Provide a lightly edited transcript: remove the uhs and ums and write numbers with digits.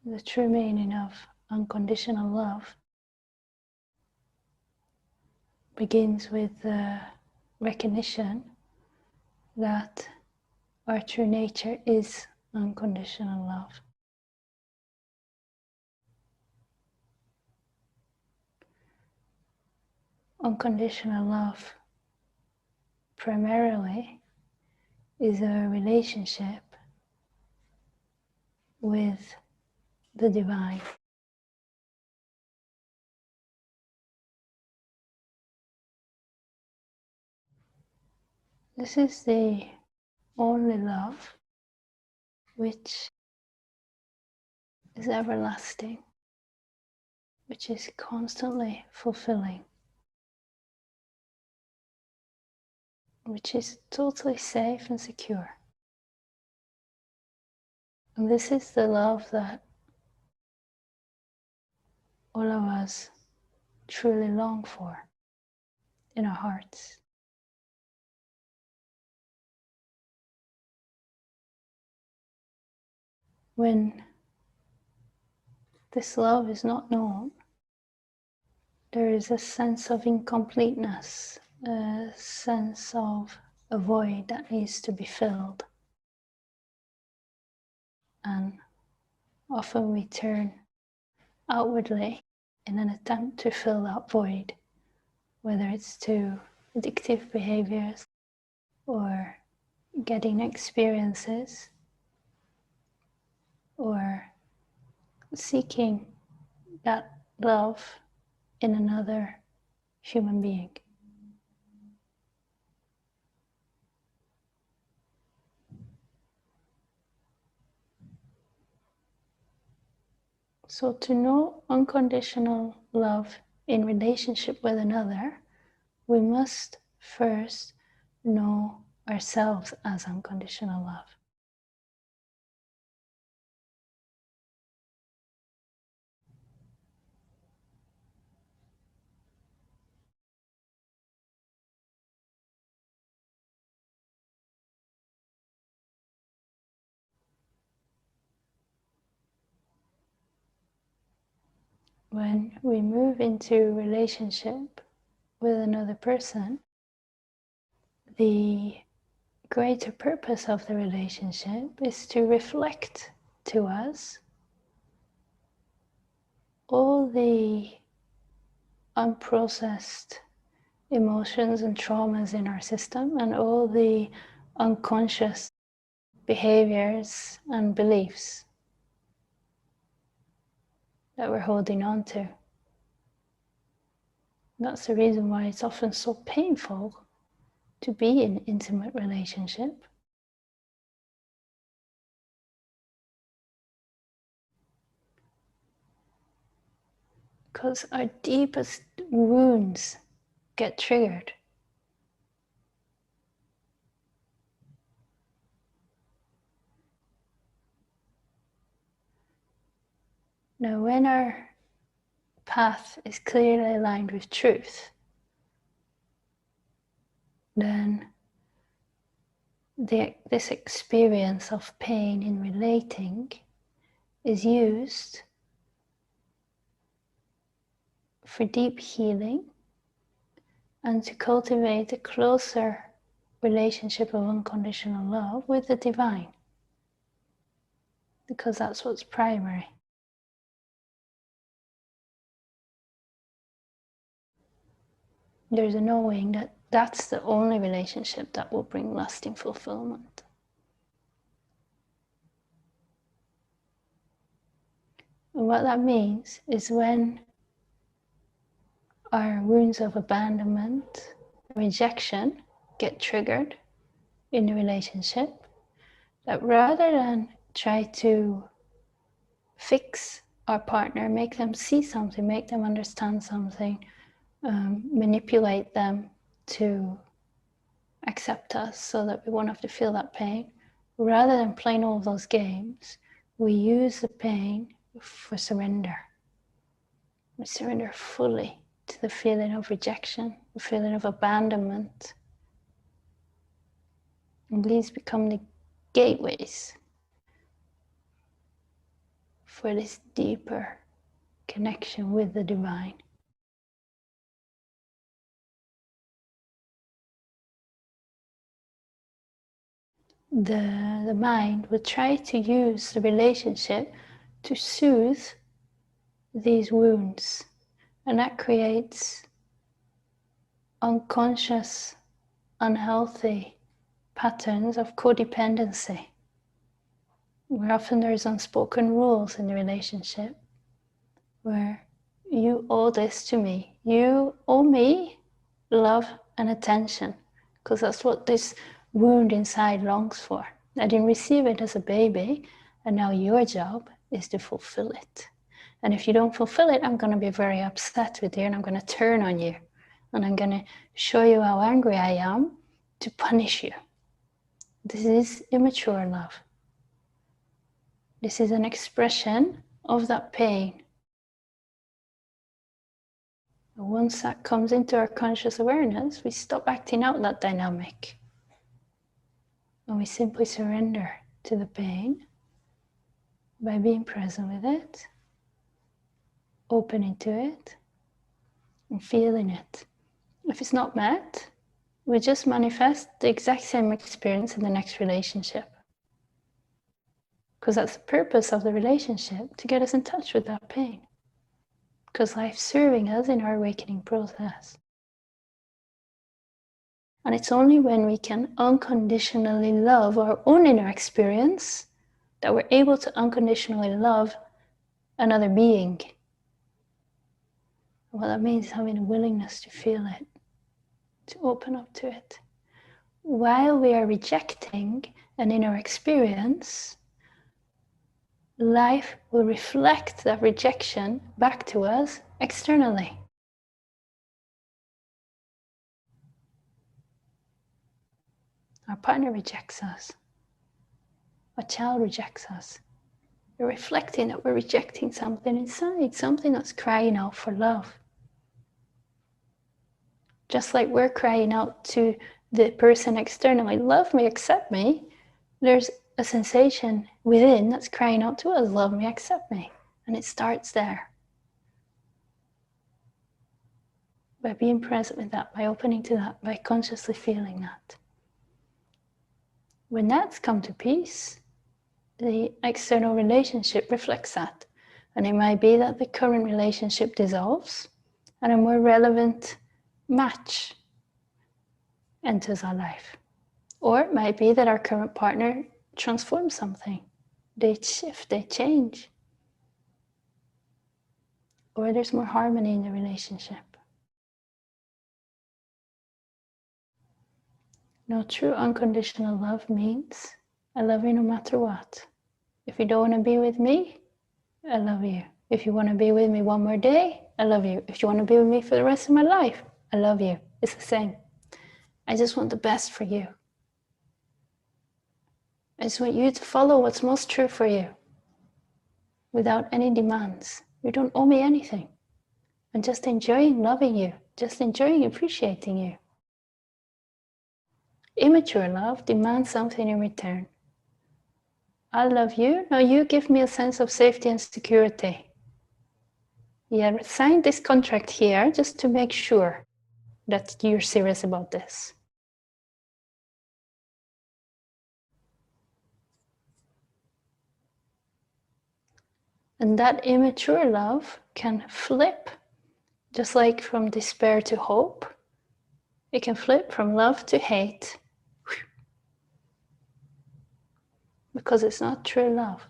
The true meaning of unconditional love begins with the recognition that our true nature is unconditional love. Unconditional love primarily is a relationship with the divine. This is the only love which is everlasting, which is constantly fulfilling, which is totally safe and secure. And this is the love that all of us truly long for in our hearts. When this love is not known, there is a sense of incompleteness, a sense of a void that needs to be filled. And often we turn outwardly in an attempt to fill that void, whether it's to addictive behaviors or getting experiences or seeking that love in another human being. So to know unconditional love in relationship with another, we must first know ourselves as unconditional love. When we move into relationship with another person, the greater purpose of the relationship is to reflect to us all the unprocessed emotions and traumas in our system and all the unconscious behaviors and beliefs that we're holding on to. That's the reason why it's often so painful to be in intimate relationship. Because our deepest wounds get triggered. Now, when our path is clearly aligned with truth, then this experience of pain in relating is used for deep healing and to cultivate a closer relationship of unconditional love with the divine, because that's what's primary. There's a knowing that that's the only relationship that will bring lasting fulfillment. And what that means is when our wounds of abandonment, rejection get triggered in the relationship, that rather than try to fix our partner, make them see something, make them understand something, manipulate them to accept us so that we won't have to feel that pain, rather than playing all those games, we use the pain for surrender. We surrender fully to the feeling of rejection, the feeling of abandonment. And these become the gateways for this deeper connection with the divine. The mind will try to use the relationship to soothe these wounds, and that creates unconscious, unhealthy patterns of codependency, where often there's unspoken rules in the relationship, where you owe this to me, you owe me love and attention, because that's what this wound inside longs for. I didn't receive it as a baby, and now your job is to fulfill it. And if you don't fulfill it, I'm going to be very upset with you, and I'm going to turn on you, and I'm going to show you how angry I am to punish you. This is immature love. This is an expression of that pain. And once that comes into our conscious awareness, we stop acting out that dynamic. And we simply surrender to the pain by being present with it, opening to it, and feeling it. If it's not met, we just manifest the exact same experience in the next relationship. Because that's the purpose of the relationship, to get us in touch with that pain. Because life's serving us in our awakening process. And it's only when we can unconditionally love our own inner experience that we're able to unconditionally love another being. And what that means is having a willingness to feel it, to open up to it. While we are rejecting an inner experience, life will reflect that rejection back to us externally. Our partner rejects us. A child rejects us. We're reflecting that we're rejecting something inside, something that's crying out for love. Just like we're crying out to the person externally, love me, accept me, there's a sensation within that's crying out to us, love me, accept me. And it starts there. By being present with that, by opening to that, by consciously feeling that. When that's come to peace, the external relationship reflects that. And it might be that the current relationship dissolves and a more relevant match enters our life. Or it might be that our current partner transforms something. They shift, they change. Or there's more harmony in the relationship. No, true unconditional love means I love you no matter what. If you don't want to be with me, I love you. If you want to be with me one more day, I love you. If you want to be with me for the rest of my life, I love you. It's the same. I just want the best for you. I just want you to follow what's most true for you without any demands. You don't owe me anything. I'm just enjoying loving you, just enjoying appreciating you. Immature love demands something in return. I love you, now you give me a sense of safety and security. Yeah, sign this contract here just to make sure that you're serious about this. And that immature love can flip, just like from despair to hope. It can flip from love to hate. Because it's not true love.